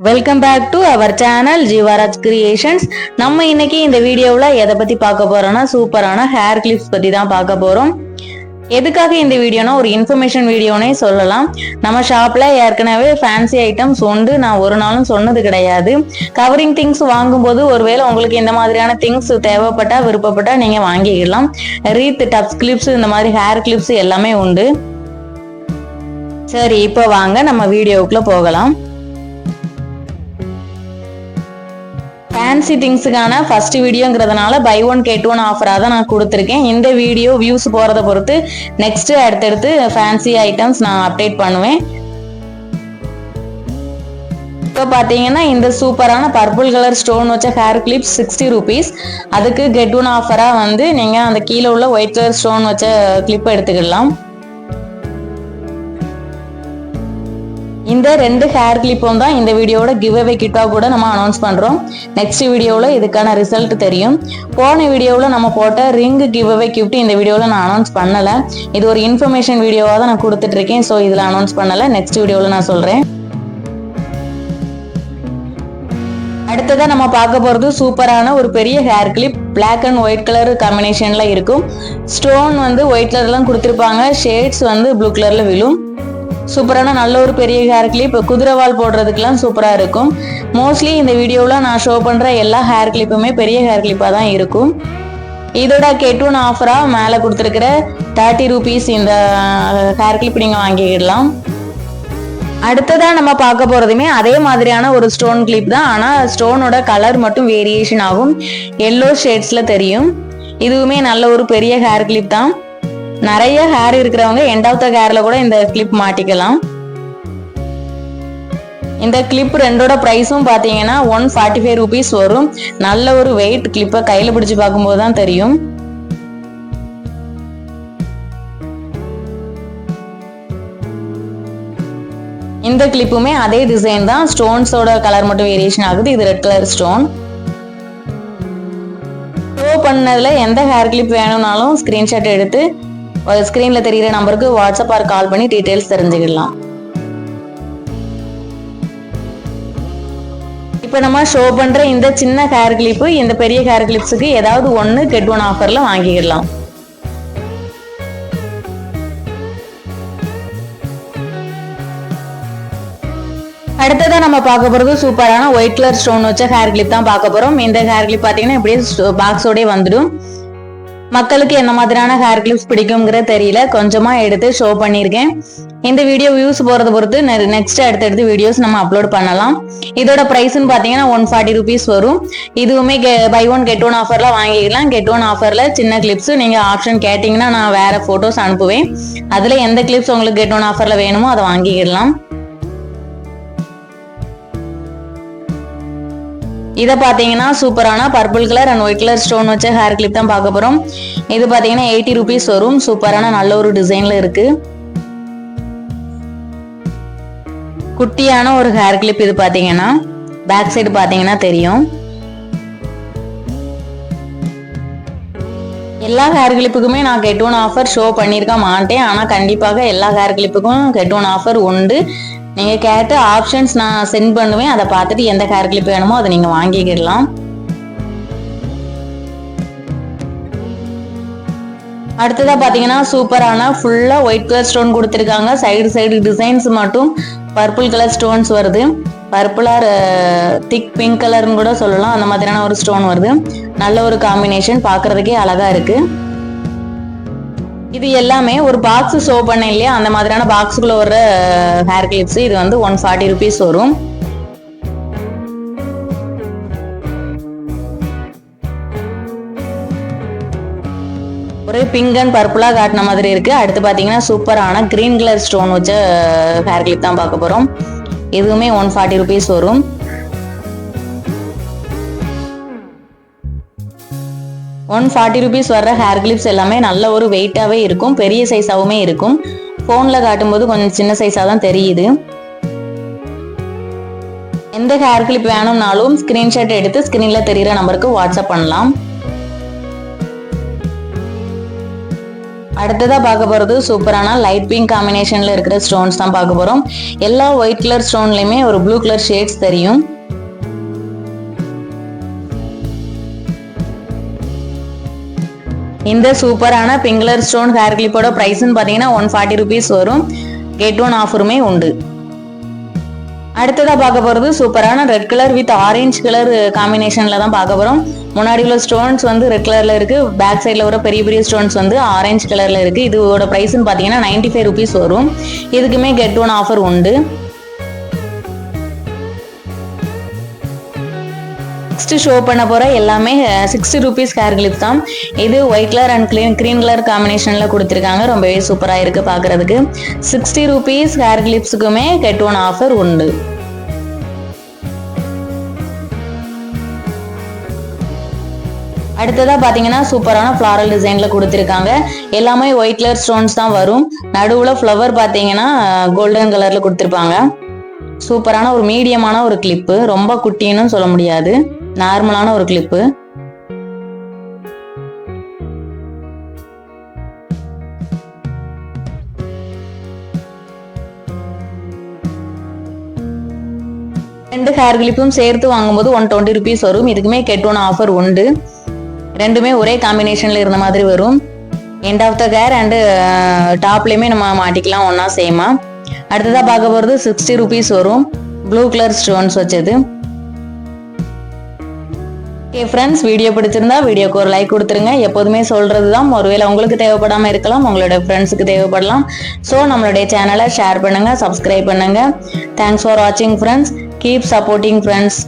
Welcome back to our channel Jeevaraj creations. நம்ம இன்னைக்கு இந்த வீடியோவில் எதை பத்தி பார்க்க போறோம்னா சூப்பரான ஹேர் கிளிப்ஸ் பத்தி தான் பார்க்க போறோம். எதுக்காக இந்த வீடியோனா ஒரு இன்ஃபர்மேஷன் வீடியோனே சொல்லலாம். நம்ம ஷாப்ல ஏற்கனவே ஃபேன்சி ஐட்டம்ஸ் உண்டு, நான் ஒரு நாளும் சொன்னது கிடையாது. கவரிங் திங்ஸ் வாங்கும்போது ஒருவேளை உங்களுக்கு இந்த மாதிரியான திங்ஸ் தேவைப்பட்டா விருப்பப்பட்டா நீங்க வாங்கிக்கலாம். ரீத், டப்ஸ் கிளிப்ஸ், இந்த மாதிரி ஹேர் கிளிப்ஸ் எல்லாமே உண்டு. சரி, இப்போ வாங்க நம்ம வீடியோக்குள்ள போகலாம். ஃபேன்சி திங்ஸுக்கான ஃபர்ஸ்ட் வீடியோங்கிறதுனால பை ஒன் கெட் ஒன் ஆஃபராக தான் நான் கொடுத்துருக்கேன். இந்த வீடியோ வியூஸ் போகிறத பொறுத்து நெக்ஸ்ட் அடுத்தடுத்து ஃபேன்சி ஐட்டம்ஸ் நான் அப்டேட் பண்ணுவேன். இப்போ பார்த்தீங்கன்னா இந்த சூப்பரான பர்பிள் கலர் ஸ்டோன் வச்ச ஹேர் கிளிப்ஸ் 60 rupees. அதுக்கு கெட் ஒன் ஆஃபராக வந்து நீங்கள் அந்த கீழே உள்ள ஒயிட் கலர் ஸ்டோன் வச்ச கிளிப்பை எடுத்துக்கலாம். இந்த ரெண்டு ஹேர் கிளிப்பும் தான் இந்த வீடியோட கிவ் அவே கிட்டா கூட நம்ம அனௌன்ஸ் பண்றோம். நெக்ஸ்ட் வீடியோவில் இதுக்கான ரிசல்ட் தெரியும். போன வீடியோவில் நம்ம போட்ட ரிங் கிவ் அவே கிஃப்ட் இந்த வீடியோவில் நான் அனௌன்ஸ் பண்ணலை. இது ஒரு இன்ஃபர்மேஷன் வீடியோவாக தான் நான் கொடுத்துட்டு இருக்கேன். ஸோ இதில் அனௌன்ஸ் பண்ணலை, நெக்ஸ்ட் வீடியோவில் நான் சொல்கிறேன். அடுத்ததாக நம்ம பார்க்க போகிறது சூப்பரான ஒரு பெரிய hair clip. Black and white colour காம்பினேஷனில் இருக்கும். ஸ்டோன் வந்து ஒயிட் கலர்லாம் கொடுத்துருப்பாங்க, ஷேட்ஸ் வந்து ப்ளூ கலரில் விழும். சூப்பரான நல்ல ஒரு பெரிய ஹேர் கிளிப், குதிரைவால் போடுறதுக்கெல்லாம் சூப்பராக இருக்கும். மோஸ்ட்லி இந்த வீடியோவில் நான் ஷோ பண்ணுற எல்லா ஹேர் கிளிப்புமே பெரிய ஹேர் கிளிப்பாக தான் இருக்கும். இதோட கெட் ஒன் ஆஃபராக மேலே கொடுத்துருக்கிற 30 rupees இந்த ஹேர் கிளிப் நீங்கள் வாங்கிக்கிடலாம். அடுத்ததாக நம்ம பார்க்க போகிறதுமே அதே மாதிரியான ஒரு ஸ்டோன் கிளிப் தான், ஆனால் ஸ்டோனோட கலர் மட்டும் வேரியேஷன் ஆகும், எல்லோ ஷேட்ஸில் தெரியும். இதுவுமே நல்ல ஒரு பெரிய ஹேர் கிளிப் தான். நிறைய ஹேர் இருக்கிறவங்க எண்ட் ஆஃப் த ஹேர்ல கூட இந்த கிளிப் மாட்டிக்கலாம். இந்த கிளிப் ரெண்டோட பிரைஸும் பார்த்தீங்கன்னா 145 rupees வரும். நல்ல ஒரு வெயிட் கிளிப்பை கையில் பிடிச்சு பார்க்கும்போது தான் தெரியும். இந்த கிளிப்புமே அதே டிசைன் தான், ஸ்டோன்ஸோட கலர் மட்டும் வேரியேஷன் ஆகுது. இது ரெட் கலர் ஸ்டோன். ஷோ பண்ணதுல எந்த ஹேர் கிளிப் வேணும்னாலும் ஸ்கிரீன்ஷாட் எடுத்து ஸ்கிரீன்ல தெரிகிற நம்பருக்கு வாட்ஸ்அப் ஆர் கால் பண்ணி டீடைல்ஸ் தெரிஞ்சுக்கலாம். இப்போ நம்ம ஷோ பண்ற இந்த சின்ன ஹேர் கிளிப்பு இந்த பெரிய ஹேர் கிளிப்ஸுக்கு ஏதாவது ஒன்று கெட் ஒன் ஆஃபர்ல வாங்கிக்கலாம். அடுத்ததா நம்ம பார்க்க போறது சூப்பரான ஒயிட் கலர் ஸ்டோன் வச்ச ஹேர் கிளிப் தான் பார்க்க போறோம். இந்த ஹேர் கிளிப் பார்த்தீங்கன்னா இப்படியே பாக்ஸோடய வந்துடும். மக்களுக்கு என்ன மாதிரியான ஹேர் கிளிப்ஸ் பிடிக்குங்கிற தெரியல, கொஞ்சமா எடுத்து ஷோ பண்ணியிருக்கேன். இந்த வீடியோ வியூஸ் போறத பொறுத்து நெக்ஸ்ட் அடுத்தடுத்து வீடியோஸ் நம்ம அப்லோட் பண்ணலாம். இதோட பிரைஸ்ன்னு பார்த்தீங்கன்னா 140 rupees வரும். இதுவுமே பை ஒன் கெட் ஒன் ஆஃபர்ல வாங்கிக்கலாம். கெட் ஒன் ஆஃபர்ல சின்ன கிளிப்ஸ் நீங்க ஆப்ஷன் கேட்டீங்கன்னா நான் வேற போட்டோஸ் அனுப்புவேன். அதுல எந்த கிளிப்ஸ் உங்களுக்கு கெட் ஒன் ஆஃபர்ல வேணுமோ அதை வாங்கிக்கலாம். இதை பார்த்தீங்கன்னா சூப்பரான purple colour and white colour stone வச்ச ஹேர் கிளிப் தான் பார்க்க போறோம். இது பார்த்தீங்கன்னா 80 rupees வரும். சூப்பரான நல்ல ஒரு டிசைன்ல இருக்கு. குட்டியான ஒரு ஹேர் கிளிப். இது பார்த்தீங்கன்னா பேக் சைடு பார்த்தீங்கன்னா தெரியும். எல்லா ஹேர் கிளிப்புக்குமே நான் கெட் ஒன் ஆஃபர் ஷோ பண்ணியிருக்க மாட்டேன், ஆனால் கண்டிப்பாக எல்லா ஹேர் கிளிப்புக்கும் கெட் ஒன் ஆஃபர் உண்டு. நீங்கள் கேட்ட ஆப்ஷன்ஸ் நான் சென்ட் பண்ணுவேன், அதை பார்த்துட்டு எந்த ஹேர் கிளிப் வேணுமோ அதை நீங்கள் வாங்கிக்கிடலாம். அடுத்ததாக பார்த்தீங்கன்னா சூப்பரான ஃபுல்லாக ஒயிட் கலர் ஸ்டோன் கொடுத்துருக்காங்க. சைடு டிசைன்ஸ் மட்டும் பர்பிள் கலர் ஸ்டோன்ஸ் வருது. பர்பிளார் திக் பிங்க் கலர்னு கூட சொல்லலாம், அந்த மாதிரியான ஒரு ஸ்டோன் வருது. நல்ல ஒரு காம்பினேஷன், பார்க்குறதுக்கே அழகாக இருக்குது. இது எல்லாமே ஒரு பாக்ஸ் ஷோ பண்ண இல்லையா, அந்த மாதிரியான பாக்ஸுக்குள்ள வர ஹேர் கிளிப்ஸ். இது வந்து 140 rupees வரும். ஒரு பிங்க் அண்ட் பர்பிளா காட்டின மாதிரி இருக்கு. அடுத்து பாத்தீங்கன்னா சூப்பரான கிரீன் கலர் ஸ்டோன் வச்ச ஹேர் கிளிப் தான் பார்க்க போறோம். இதுவுமே 140 rupees வரும். 140 rupees வர்ற ஹேர் கிளிப்ஸ் எல்லாமே நல்ல ஒரு வெயிட்டாகவே இருக்கும், பெரிய சைஸாகவுமே இருக்கும். ஃபோனில் காட்டும்போது கொஞ்சம் சின்ன சைஸாக தான் தெரியுது. எந்த ஹேர் கிளிப் வேணும்னாலும் ஸ்கிரீன்ஷாட் எடுத்து ஸ்கிரீனில் தெரிகிற நம்பருக்கு வாட்ஸ்அப் பண்ணலாம். அடுத்ததா பார்க்க போறது சூப்பரான லைட் பிங்க் காம்பினேஷன்ல இருக்கிற ஸ்டோன்ஸ் தான் பார்க்க போறோம். எல்லா ஒயிட் கலர் ஸ்டோன்லயுமே ஒரு ப்ளூ கலர் ஷேட்ஸ் தெரியும். இந்த சூப்பரான பிங்க் கலர் ஸ்டோன் ஹேர் கிளிப்போட பிரைஸ்ன்னு பாத்தீங்கன்னா 140 rupees வரும். கெட் ஒன் ஆஃபருமே உண்டு. அடுத்ததா பார்க்க போறது சூப்பரான red colour with orange colour காம்பினேஷன்ல தான் பார்க்க போறோம். முன்னாடி உள்ள ஸ்டோன்ஸ் வந்து ரெட் கலர்ல இருக்கு, பேக் சைட்ல வர பெரிய பெரிய ஸ்டோன்ஸ் வந்து ஆரஞ்சு கலர்ல இருக்கு. இதோட பிரைஸ்ன்னு பாத்தீங்கன்னா 95 rupees வரும். இதுக்குமே கெட் ஒன் ஆஃபர் உண்டு. நெக்ஸ்ட் ஷோ பண்ண போற எல்லாமே 60 rupees ஹேர் கிளிப் தான். இது white colour and green colour காம்பினேஷன்ல கொடுத்துருக்காங்க. ரொம்பவே சூப்பரா இருக்கு பாக்குறதுக்கு. 60 rupees ஹேர் கிளிப்ஸுக்குமே கெட் ஒன் ஆஃபர் உண்டு. அடுத்ததா பாத்தீங்கன்னா சூப்பரான ஃபிளாரல் டிசைன்ல கொடுத்துருக்காங்க. எல்லாமே ஒயிட் கலர் ஸ்டோன்ஸ் தான் வரும். நடுவுல ஃப்ளவர் பாத்தீங்கன்னா கோல்டன் கலர்ல கொடுத்துருப்பாங்க. சூப்பரான ஒரு மீடியமான ஒரு கிளிப்பு, ரொம்ப குட்டின்னு சொல்ல முடியாது, நார்மலான ஒரு கிளிப்பு. ரெண்டு ஹேர் கிளிப்பும் சேர்த்து வாங்கும்போது 120 rupees வரும். இதுக்குமே கெட் ஒன் ஆஃபர் உண்டு. ரெண்டுமே ஒரே காம்பினேஷன்ல இருந்த மாதிரி வரும். End of the hair and டாப்லயுமே நம்ம மாட்டிக்கலாம் ஒன்னா சேமா. அடுத்ததா பார்க்க போறது 60 rupees வரும். ப்ளூ கலர் ஸ்டோன்ஸ் வச்சது. ஓகே ஃப்ரெண்ட்ஸ், வீடியோ பிடிச்சிருந்தா வீடியோக்கு ஒரு லைக் கொடுத்துருங்க. எப்போதுமே சொல்றது தான், ஒருவேளை உங்களுக்கு தேவைப்படாம இருக்கலாம், உங்களோட ஃப்ரெண்ட்ஸுக்கு தேவைப்படலாம். ஸோ நம்மளுடைய சேனலை ஷேர் பண்ணுங்க, சப்ஸ்கிரைப் பண்ணுங்க. தேங்க்ஸ் ஃபார் வாட்சிங் ஃப்ரெண்ட்ஸ். Keep supporting friends.